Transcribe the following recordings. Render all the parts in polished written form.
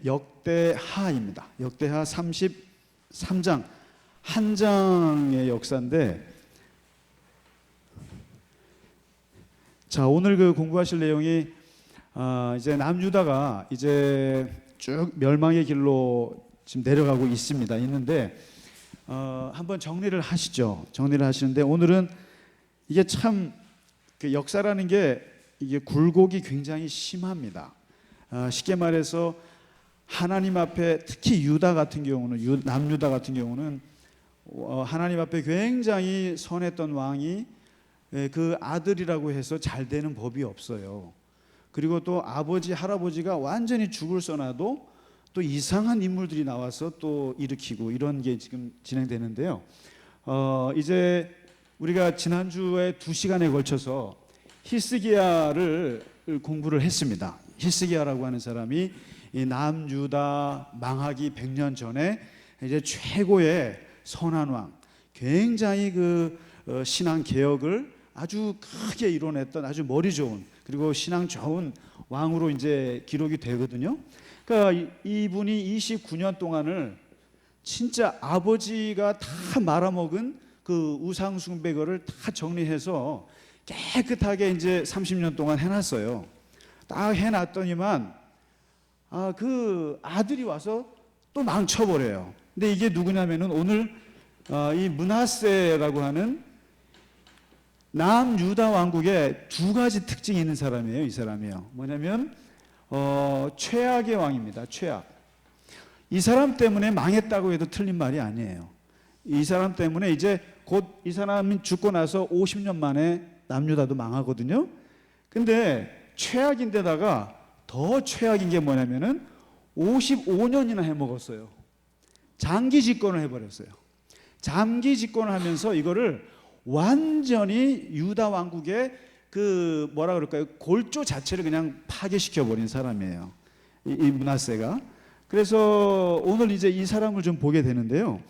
역대하입니다. 역대하 33장 한 장의 역사인데, 자, 오늘 그 공부하실 내용이 이제 남유다가 이제 쭉 멸망의 길로 지금 내려가고 있는데 한번 정리를 하시죠. 정리를 하시는데, 오늘은 이게 참 그 역사라는 게 이게 굴곡이 굉장히 심합니다. 쉽게 말해서 하나님 앞에, 특히 유다 같은 경우는, 남유다 같은 경우는 하나님 앞에 굉장히 선했던 왕이 그 아들이라고 해서 잘 되는 법이 없어요. 그리고 또 아버지 할아버지가 완전히 죽을 써놔도 또 이상한 인물들이 나와서 또 일으키고, 이런 게 지금 진행되는데요. 이제 우리가 지난주에 2시간에 걸쳐서 히스기야를 공부를 했습니다. 히스기야라고 하는 사람이 이 남유다 망하기 100년 전에 이제 최고의 선한 왕, 굉장히 그 신앙 개혁을 아주 크게 이뤄냈던 아주 머리 좋은, 그리고 신앙 좋은 왕으로 이제 기록이 되거든요. 그러니까 이분이 29년 동안을 진짜 아버지가 다 말아먹은 그 우상 숭배거를 다 정리해서 깨끗하게 이제 30년 동안 해놨어요. 딱 해놨더니만 그 아들이 와서 또 망쳐버려요. 근데 이게 누구냐면은 오늘 이 므낫세라고 하는 남유다 왕국에 두 가지 특징이 있는 사람이에요. 이 사람이요. 뭐냐면 최악의 왕입니다. 최악. 이 사람 때문에 망했다고 해도 틀린 말이 아니에요. 이 사람 때문에 이제 곧 이 사람이 죽고 나서 50년 만에 남유다도 망하거든요. 근데 최악인데다가 더 최악인 게 뭐냐면은 55년이나 해먹었어요. 장기 집권을 해버렸어요. 장기 집권을 하면서 이거를 완전히 유다 왕국의 그 뭐라 그럴까요? 골조 자체를 그냥 파괴시켜버린 사람이에요. 이 므낫세가. 그래서 오늘 이제 이 사람을 좀 보게 되는데요.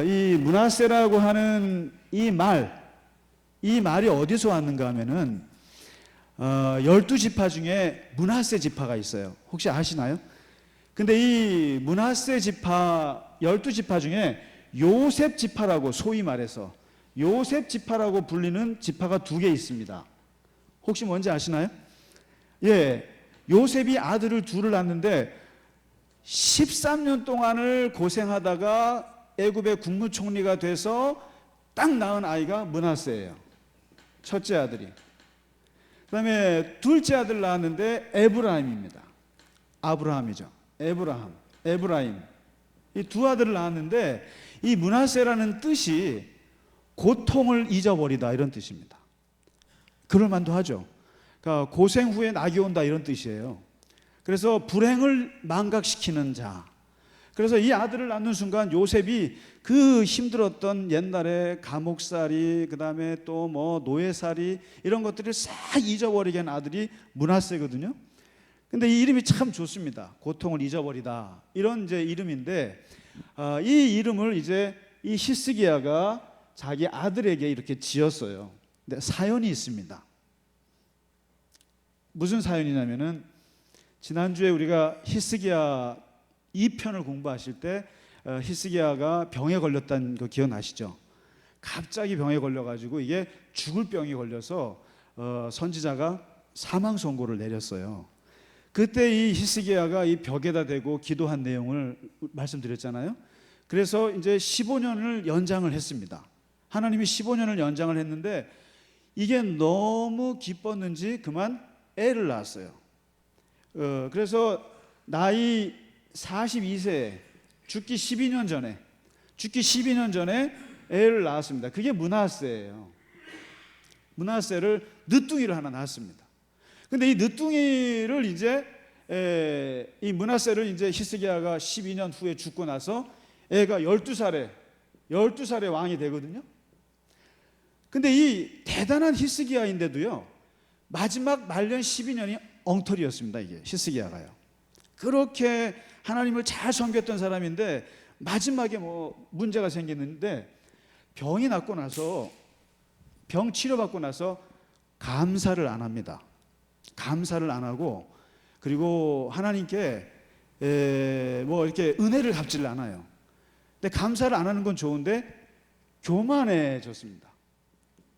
이 므낫세라고 하는 이 말이 어디서 왔는가 하면은 12지파 중에 므낫세 지파가 있어요. 혹시 아시나요? 근데 이 므낫세 지파 12지파 중에 요셉 지파라고, 소위 말해서 요셉 지파라고 불리는 지파가 2개 있습니다. 혹시 뭔지 아시나요? 예, 요셉이 아들을 2를 낳았는데 13년 동안을 고생하다가 애굽의 국무총리가 돼서 딱 낳은 아이가 므낫세예요. 첫째 아들이. 그 다음에 둘째 아들 낳았는데 에브라임입니다. 아브라함이죠. 에브라임. 이 2 아들을 낳았는데, 이 므낫세라는 뜻이 고통을 잊어버리다, 이런 뜻입니다. 그럴만도 하죠. 그러니까 고생 후에 낙이 온다, 이런 뜻이에요. 그래서 불행을 망각시키는 자. 그래서 이 아들을 낳는 순간 요셉이 그 힘들었던 옛날에 감옥살이, 그 다음에 또 뭐 노예살이, 이런 것들을 싹 잊어버리게 한 아들이 므낫세거든요. 근데 이 이름이 참 좋습니다. 고통을 잊어버리다, 이런 이제 이름인데, 이 이름을 이제 이 히스기야가 자기 아들에게 이렇게 지었어요. 근데 사연이 있습니다. 무슨 사연이냐면은, 지난주에 우리가 히스기야 2편을 공부하실 때 히스기야가 병에 걸렸다는 거 기억나시죠? 갑자기 병에 걸려가지고 이게 죽을 병이 걸려서 선지자가 사망 선고를 내렸어요. 그때 이 히스기야가 이 벽에다 대고 기도한 내용을 말씀드렸잖아요. 그래서 이제 15년을 연장을 했습니다. 하나님이 15년을 연장을 했는데 이게 너무 기뻤는지 그만 애를 낳았어요. 그래서 나이 42세에 죽기 12년 전에 애를 낳았습니다. 그게 므낫세예요. 므낫세를 늦둥이를 하나 낳았습니다. 근데 이 늦둥이를 이제 이 므낫세를 이제 히스기야가 12년 후에 죽고 나서 애가 12살에 왕이 되거든요. 근데 이 대단한 히스기야인데도요, 마지막 말년 12년이 엉터리였습니다. 이게 히스기야가요. 그렇게 하나님을 잘 섬겼던 사람인데 마지막에 뭐 문제가 생겼는데, 병이 낫고 나서, 병 치료받고 나서 감사를 안 합니다. 감사를 안 하고, 그리고 하나님께 뭐 이렇게 은혜를 갚지를 않아요. 근데 감사를 안 하는 건 좋은데 교만해졌습니다.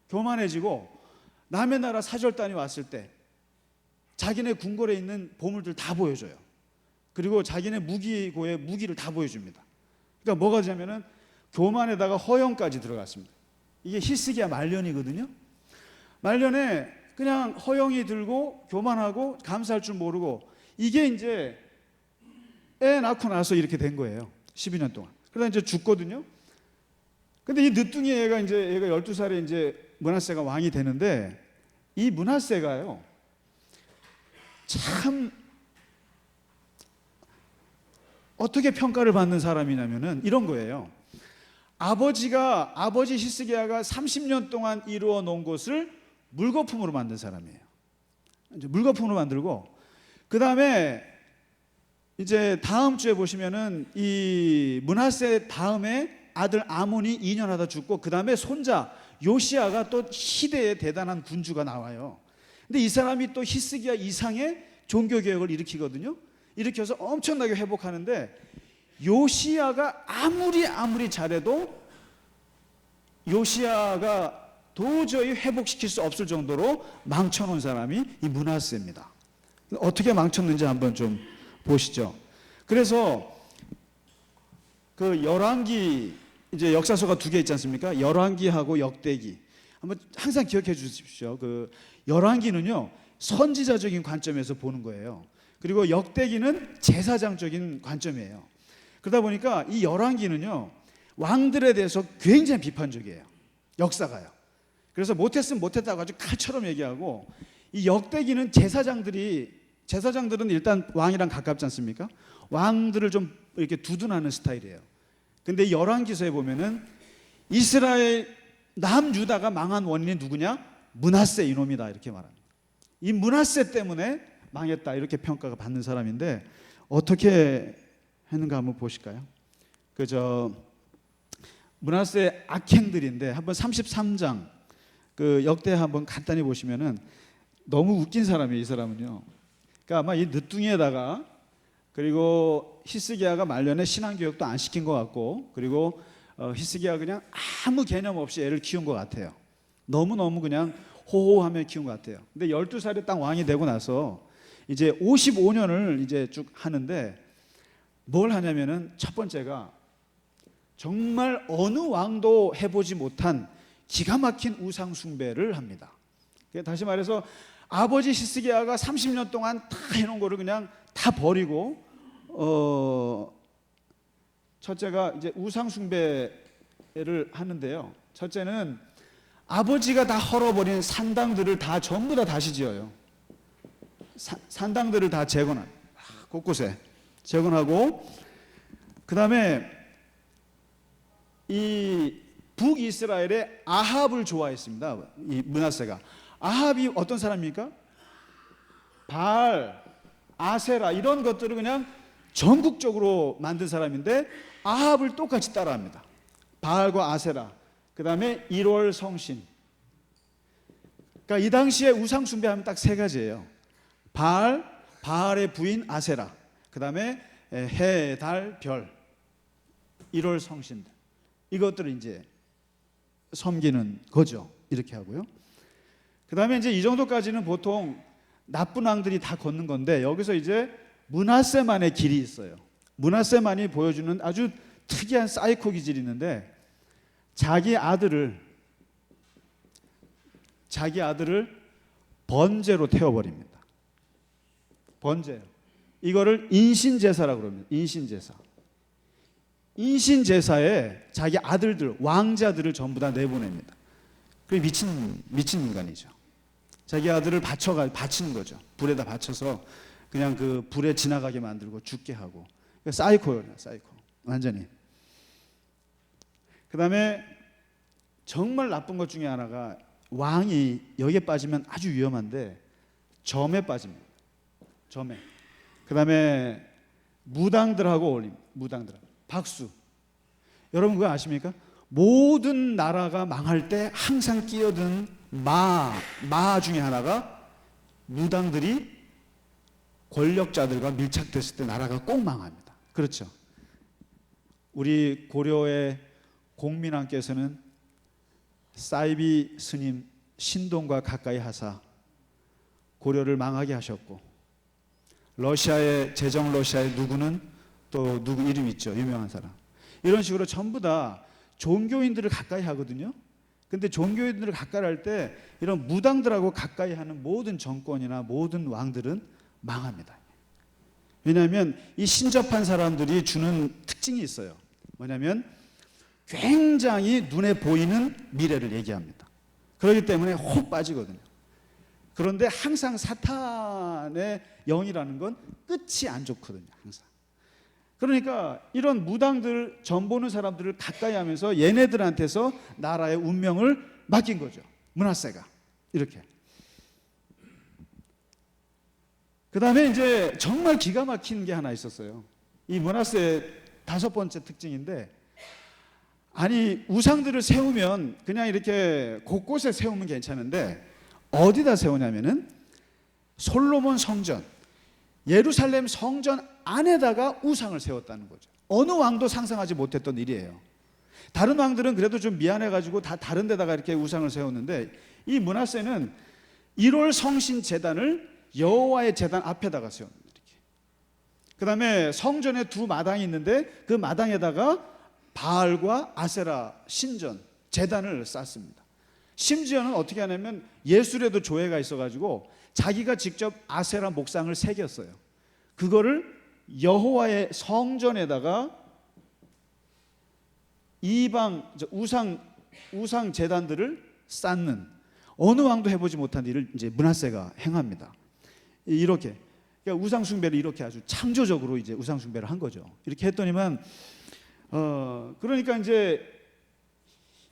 교만해지고 남의 나라 사절단이 왔을 때 자기네 궁궐에 있는 보물들 다 보여줘요. 그리고 자기네 무기고의 무기를 다 보여줍니다. 그러니까 뭐가 되냐면은 교만에다가 허영까지 들어갔습니다. 이게 히스기야 말년이거든요. 말년에 그냥 허영이 들고 교만하고 감사할 줄 모르고, 이게 이제 애 낳고 나서 이렇게 된 거예요. 12년 동안. 그러다 이제 죽거든요. 근데 이 늦둥이 애가 이제 얘가 12살에 이제 므낫세가 왕이 되는데, 이 므낫세가요 참 어떻게 평가를 받는 사람이냐면은 이런 거예요. 아버지 히스기야가 30년 동안 이루어 놓은 것을 물거품으로 만든 사람이에요. 이제 물거품으로 만들고, 그 다음에 이제 다음 주에 보시면은 이 므낫세 다음에 아들 아몬이 2년 하다 죽고, 그 다음에 손자 요시야가 또 시대의 대단한 군주가 나와요. 근데 이 사람이 또 히스기야 이상의 종교개혁을 일으키거든요. 일으켜서 엄청나게 회복하는데, 요시야가 아무리 잘해도 요시야가 도저히 회복시킬 수 없을 정도로 망쳐놓은 사람이 이 므낫세입니다. 어떻게 망쳤는지 한번 좀 보시죠. 그래서 그 열왕기, 이제 역사서가 2개 있지 않습니까? 열왕기하고 역대기. 한번 항상 기억해 주십시오. 그 열왕기는요 선지자적인 관점에서 보는 거예요. 그리고 역대기는 제사장적인 관점이에요. 그러다 보니까 이 열왕기는요 왕들에 대해서 굉장히 비판적이에요. 역사가요. 그래서 못했으면 못했다고 아주 칼처럼 얘기하고, 이 역대기는 제사장들은 일단 왕이랑 가깝지 않습니까? 왕들을 좀 이렇게 두둔하는 스타일이에요. 근데 이 열왕기서에 보면은 이스라엘 남유다가 망한 원인이 누구냐? 므낫세 이놈이다, 이렇게 말합니다. 이 므낫세 때문에 망했다, 이렇게 평가가 받는 사람인데, 어떻게 했는가 한번 보실까요? 므낫세 악행들인데, 한번 33장 그 역대 한번 간단히 보시면은 너무 웃긴 사람이에요, 이 사람은요. 그러니까 아마 이 늦둥이에다가, 그리고 히스기야가 말년에 신앙교육도 안 시킨 것 같고, 그리고 히스기야가 그냥 아무 개념 없이 애를 키운 것 같아요. 너무너무 그냥 호호하며 키운 것 같아요. 근데 12살에 딱 왕이 되고 나서 이제 55년을 이제 쭉 하는데, 뭘 하냐면은 첫 번째가 정말 어느 왕도 해보지 못한 기가 막힌 우상 숭배를 합니다. 다시 말해서 아버지 히스기야가 30년 동안 다 해놓은 거를 그냥 다 버리고, 첫째가 이제 우상 숭배를 하는데요. 첫째는 아버지가 다 헐어버린 산당들을 다 전부 다 다시 지어요. 산당들을 다 재건합니다. 곳곳에 재건하고, 그 다음에 이 북이스라엘의 아합을 좋아했습니다. 이 므낫세가. 아합이 어떤 사람입니까? 바알, 아세라 이런 것들을 그냥 전국적으로 만든 사람인데, 아합을 똑같이 따라합니다. 바알과 아세라, 그 다음에 1월 성신. 그러니까 이 당시에 우상 숭배하면 딱 3가지예요. 바알의 부인 아세라, 그 다음에 해, 달, 별, 1월 성신들, 이것들을 이제 섬기는 거죠. 이렇게 하고요. 그 다음에 이제 이 정도까지는 보통 나쁜 왕들이 다 걷는 건데, 여기서 이제 므낫세만의 길이 있어요. 므낫세만이 보여주는 아주 특이한 사이코 기질이 있는데, 자기 아들을 번제로 태워버립니다. 번제요. 이거를 인신제사라고 그럽니다. 인신제사에 자기 아들들, 왕자들을 전부 다 내보냅니다. 그게 미친 인간이죠. 자기 아들을 바치는 거죠. 불에다 바쳐서 그냥 그 불에 지나가게 만들고 죽게 하고. 그러니까 사이코예요, 사이코. 완전히. 그 다음에 정말 나쁜 것 중에 하나가, 왕이 여기에 빠지면 아주 위험한데 점에 빠집니다. 점에. 그 다음에 무당들하고 어울립니다. 무당들하고. 박수. 여러분 그거 아십니까? 모든 나라가 망할 때 항상 끼어든 마 중에 하나가 무당들이 권력자들과 밀착됐을 때 나라가 꼭 망합니다. 그렇죠? 우리 고려의 공민왕께서는 사이비 스님 신동과 가까이 하사 고려를 망하게 하셨고, 러시아의 제정 러시아의 누구는 또 누구 이름 있죠, 유명한 사람. 이런 식으로 전부 다 종교인들을 가까이 하거든요. 근데 종교인들을 가까이 할 때 이런 무당들하고 가까이 하는 모든 정권이나 모든 왕들은 망합니다. 왜냐하면 이 신접한 사람들이 주는 특징이 있어요. 뭐냐면 굉장히 눈에 보이는 미래를 얘기합니다. 그렇기 때문에 혹 빠지거든요. 그런데 항상 사탄의 영이라는 건 끝이 안 좋거든요. 항상. 그러니까 이런 무당들, 점 보는 사람들을 가까이 하면서 얘네들한테서 나라의 운명을 맡긴 거죠. 므낫세가. 이렇게. 그 다음에 이제 정말 기가 막힌 게 하나 있었어요. 이 므낫세의 5번째 특징인데, 아니 우상들을 세우면 그냥 이렇게 곳곳에 세우면 괜찮은데 어디다 세우냐면은 솔로몬 성전, 예루살렘 성전 안에다가 우상을 세웠다는 거죠. 어느 왕도 상상하지 못했던 일이에요. 다른 왕들은 그래도 좀 미안해가지고 다 다른 데다가 이렇게 우상을 세웠는데, 이 므낫세는 1월 성신 제단을 여호와의 제단 앞에다가 세웠습니다. 그 다음에 성전에 2 마당이 있는데 그 마당에다가 바알과 아세라 신전 제단을 쌓습니다. 심지어는 어떻게 하냐면 예술에도 조예가 있어가지고 자기가 직접 아세라 목상을 새겼어요. 그거를 여호와의 성전에다가 이방 우상 제단들을 쌓는, 어느 왕도 해보지 못한 일을 이제 므낫세가 행합니다. 이렇게, 그러니까 우상 숭배를 이렇게 아주 창조적으로 이제 우상 숭배를 한 거죠. 이렇게 했더니만 그러니까 이제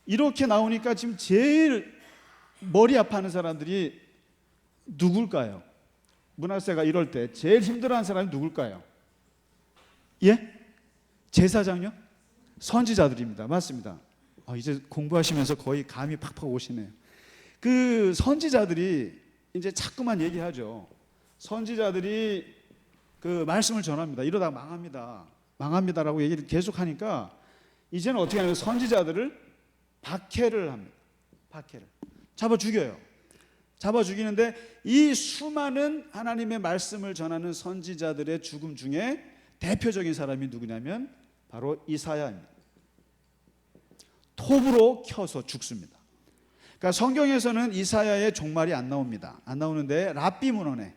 이렇게 나오니까 지금 제일 머리 아파하는 사람들이 누굴까요? 므낫세가 이럴 때 제일 힘들어하는 사람이 누굴까요? 예? 제사장요? 선지자들입니다. 맞습니다. 이제 공부하시면서 거의 감이 팍팍 오시네요. 그 선지자들이 이제 자꾸만 얘기하죠. 선지자들이 그 말씀을 전합니다. 이러다가 망합니다라고 얘기를 계속 하니까 이제는 어떻게 하냐면 선지자들을 박해를 합니다. 박해를 잡아 죽여요. 잡아 죽이는데 이 수많은 하나님의 말씀을 전하는 선지자들의 죽음 중에 대표적인 사람이 누구냐면 바로 이사야입니다. 톱으로 켜서 죽습니다. 그러니까 성경에서는 이사야의 종말이 안 나옵니다. 안 나오는데 랍비 문헌에,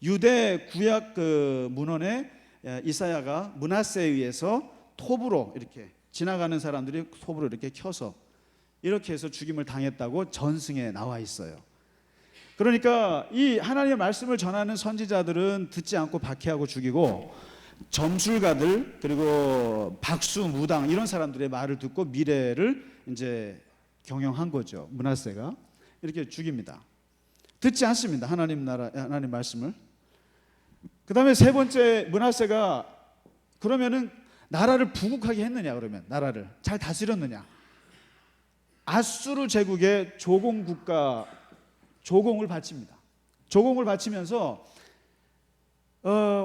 유대 구약 그 문헌에 이사야가 므낫세에 의해서 톱으로 이렇게 지나가는 사람들이 톱으로 이렇게 켜서 이렇게 해서 죽임을 당했다고 전승에 나와 있어요. 그러니까 이 하나님의 말씀을 전하는 선지자들은 듣지 않고 박해하고 죽이고, 점술가들 그리고 박수 무당 이런 사람들의 말을 듣고 미래를 이제 경영한 거죠. 므낫세가 이렇게 죽입니다. 듣지 않습니다. 하나님 말씀을. 그 다음에 3번째, 므낫세가 그러면은 나라를 부국하게 했느냐? 그러면 나라를 잘 다스렸느냐? 아수르 제국의 조공국가 조공을 바칩니다. 조공을 바치면서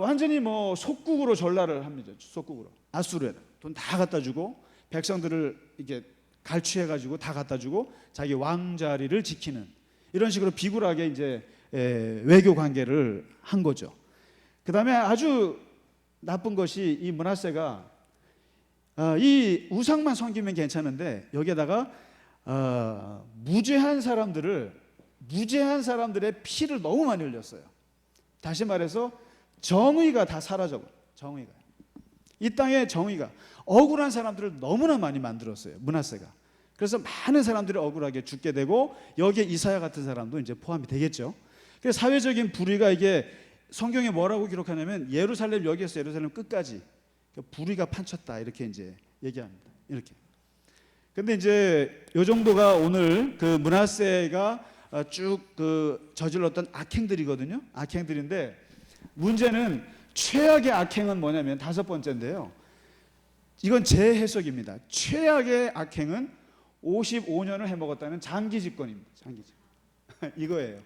완전히 뭐 속국으로 전락을 합니다. 속국으로 아수르에 돈 다 갖다 주고 백성들을 이게 갈취해가지고 다 갖다 주고 자기 왕자리를 지키는, 이런 식으로 비굴하게 이제 외교 관계를 한 거죠. 그 다음에 아주 나쁜 것이 이 므낫세가 이 우상만 섬기면 괜찮은데 여기에다가 무죄한 사람들의 피를 너무 많이 흘렸어요. 다시 말해서 정의가 다 사라져버려요. 정의가. 이 땅에 정의가, 억울한 사람들을 너무나 많이 만들었어요. 므낫세가. 그래서 많은 사람들이 억울하게 죽게 되고 여기에 이사야 같은 사람도 이제 포함이 되겠죠. 그래서 사회적인 불의가, 이게 성경에 뭐라고 기록하냐면 예루살렘, 여기에서 예루살렘 끝까지 불의가 판쳤다 이렇게 이제 얘기합니다. 이렇게. 근데 이제 요 정도가 오늘 그 므낫세가 쭉 그 저질렀던 악행들이거든요. 악행들인데 문제는 최악의 악행은 뭐냐면 5번째인데요. 이건 제 해석입니다. 최악의 악행은 55년을 해먹었다는 장기 집권입니다. 장기 집권. 이거예요.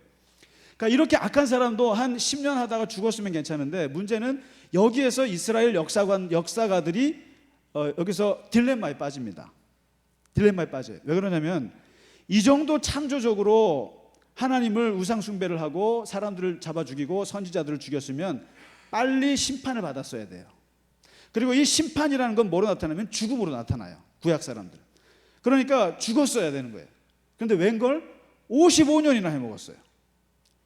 그러니까 이렇게 악한 사람도 한 10년 하다가 죽었으면 괜찮은데, 문제는 여기에서 이스라엘 역사가들이 여기서 딜레마에 빠집니다. 딜레마에 빠져요. 왜 그러냐면 이 정도 창조적으로 하나님을 우상 숭배를 하고 사람들을 잡아 죽이고 선지자들을 죽였으면 빨리 심판을 받았어야 돼요. 그리고 이 심판이라는 건 뭐로 나타나면 죽음으로 나타나요. 구약 사람들. 그러니까 죽었어야 되는 거예요. 그런데 웬걸 55년이나 해먹었어요.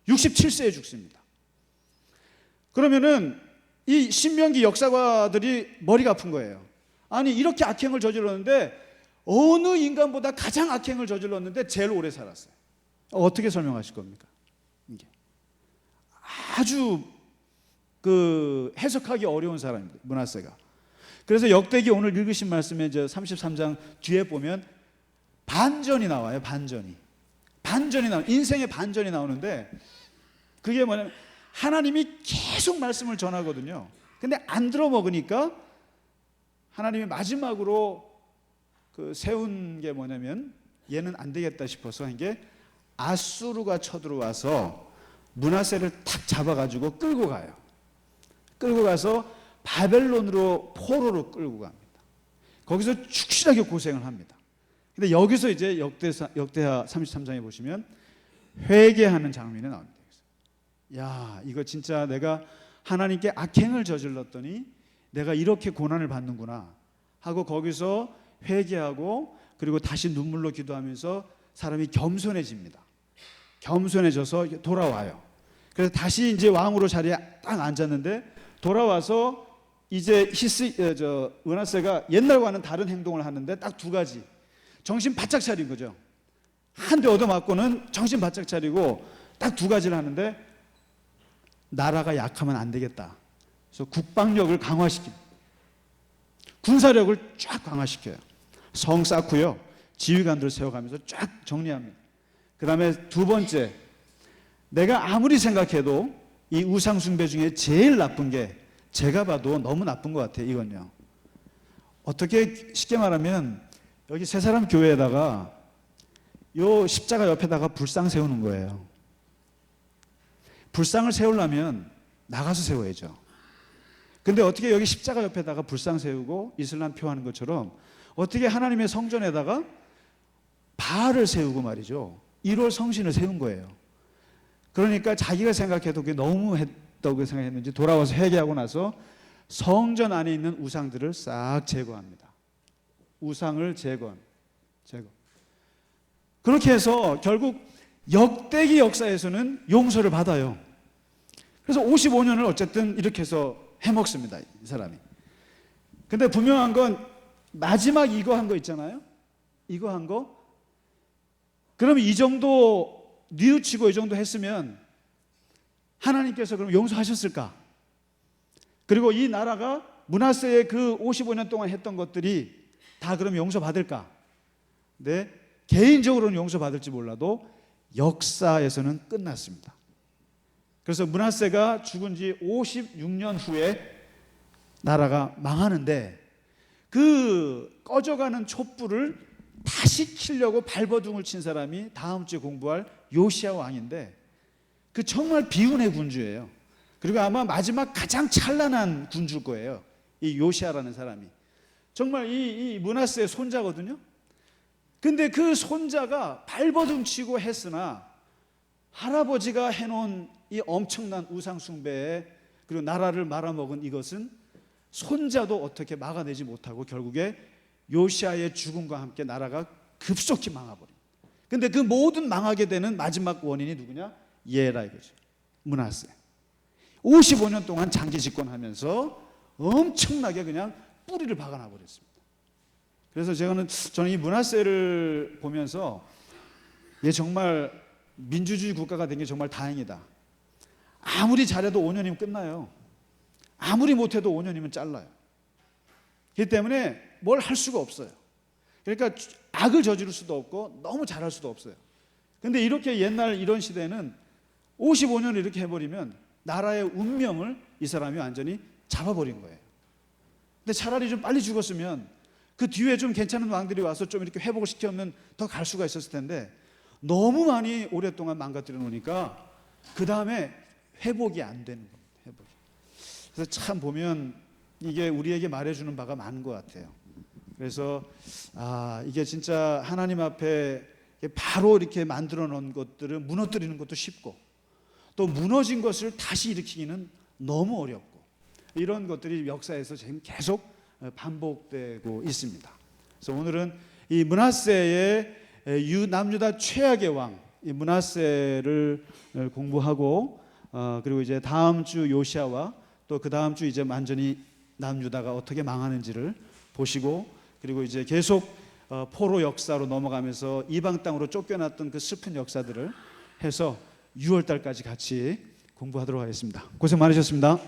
67세에 죽습니다. 그러면은 이 신명기 역사가들이 머리가 아픈 거예요. 아니 이렇게 악행을 저질렀는데, 어느 인간보다 가장 악행을 저질렀는데 제일 오래 살았어요. 어떻게 설명하실 겁니까? 이게 아주 해석하기 어려운 사람입니다, 므낫세가. 그래서 역대기 오늘 읽으신 말씀에 33장 뒤에 보면 반전이 나와요. 반전이 나와요. 인생의 반전이 나오는데, 그게 뭐냐면 하나님이 계속 말씀을 전하거든요. 근데 안 들어먹으니까 하나님이 마지막으로 세운 게 뭐냐면, 얘는 안 되겠다 싶어서 한 게 아수르가 쳐들어와서 므낫세를 탁 잡아가지고 끌고 가요. 끌고 가서 바벨론으로, 포로로 끌고 갑니다. 거기서 축실하게 고생을 합니다. 근데 여기서 이제 역대하 33장에 보시면 회개하는 장면이 나옵니다. 야, 이거 진짜 내가 하나님께 악행을 저질렀더니 내가 이렇게 고난을 받는구나 하고 거기서 회개하고, 그리고 다시 눈물로 기도하면서 사람이 겸손해집니다. 겸손해져서 돌아와요. 그래서 다시 이제 왕으로 자리에 딱 앉았는데, 돌아와서 이제 므낫세가 옛날과는 다른 행동을 하는데 딱 두 가지. 정신 바짝 차린 거죠. 한 대 얻어맞고는 정신 바짝 차리고 딱 두 가지를 하는데, 나라가 약하면 안 되겠다. 그래서 국방력을 강화시킵니다. 군사력을 쫙 강화시켜요. 성 쌓고요, 지휘관들 세워가면서 쫙 정리합니다. 그 다음에 두 번째, 내가 아무리 생각해도 이 우상 숭배 중에 제일 나쁜 게, 제가 봐도 너무 나쁜 것 같아요. 이건요, 어떻게 쉽게 말하면 여기 세 사람 교회에다가 요 십자가 옆에다가 불상 세우는 거예요. 불상을 세우려면 나가서 세워야죠. 근데 어떻게 여기 십자가 옆에다가 불상 세우고 이슬람 표하는 것처럼 어떻게 하나님의 성전에다가 바알을 세우고 말이죠, 1월 성신을 세운 거예요. 그러니까 자기가 생각해도 그게 너무 했다고 생각했는지 돌아와서 회개하고 나서 성전 안에 있는 우상들을 싹 제거합니다. 우상을 제거. 그렇게 해서 결국 역대기 역사에서는 용서를 받아요. 그래서 55년을 어쨌든 이렇게 해서 해먹습니다, 이 사람이. 근데 분명한 건 마지막 이거 한 거 있잖아요. 이거 한 거. 그러면 이 정도 뉘우치고 이 정도 했으면 하나님께서 그럼 용서하셨을까? 그리고 이 나라가 므낫세의 그 55년 동안 했던 것들이 다 그럼 용서받을까? 네, 개인적으로는 용서받을지 몰라도 역사에서는 끝났습니다. 그래서 므낫세가 죽은 지 56년 후에 나라가 망하는데, 그 꺼져가는 촛불을 다시 켜려고 발버둥을 친 사람이 다음 주에 공부할 요시야 왕인데, 그 정말 비운의 군주예요. 그리고 아마 마지막 가장 찬란한 군주일 거예요, 이 요시야라는 사람이. 정말 이 므낫세의 손자거든요. 근데 그 손자가 발버둥 치고 했으나 할아버지가 해놓은 이 엄청난 우상 숭배에, 그리고 나라를 말아먹은 이것은 손자도 어떻게 막아내지 못하고 결국에 요시야의 죽음과 함께 나라가 급속히 망해버립니다. 근데 그 모든 망하게 되는 마지막 원인이 누구냐? 얘라 이거죠. 므낫세. 55년 동안 장기 집권하면서 엄청나게 그냥 뿌리를 박아놔 버렸습니다. 그래서 저는 이 므낫세를 보면서 얘 정말 민주주의 국가가 된 게 정말 다행이다. 아무리 잘해도 5년이면 끝나요. 아무리 못해도 5년이면 잘라요. 그렇기 때문에 뭘 할 수가 없어요. 그러니까 악을 저지를 수도 없고 너무 잘할 수도 없어요. 근데 이렇게 옛날 이런 시대는 55년을 이렇게 해버리면 나라의 운명을 이 사람이 완전히 잡아버린 거예요. 근데 차라리 좀 빨리 죽었으면 그 뒤에 좀 괜찮은 왕들이 와서 좀 이렇게 회복을 시켜면 더 갈 수가 있었을 텐데, 너무 많이 오랫동안 망가뜨려 놓으니까 그 다음에 회복이 안 되는 겁니다. 회복이. 그래서 참 보면 이게 우리에게 말해주는 바가 많은 것 같아요. 그래서 이게 진짜 하나님 앞에 바로 이렇게 만들어 놓은 것들을 무너뜨리는 것도 쉽고, 또 무너진 것을 다시 일으키기는 너무 어렵고, 이런 것들이 역사에서 지금 계속 반복되고 있습니다. 그래서 오늘은 이 므낫세의 남유다 최악의 왕, 이 므낫세를 공부하고, 그리고 이제 다음 주 요시아와 또 그 다음 주 이제 완전히 남유다가 어떻게 망하는지를 보시고, 그리고 이제 계속 포로 역사로 넘어가면서 이방 땅으로 쫓겨났던 그 슬픈 역사들을 해서 6월 달까지 같이 공부하도록 하겠습니다. 고생 많으셨습니다.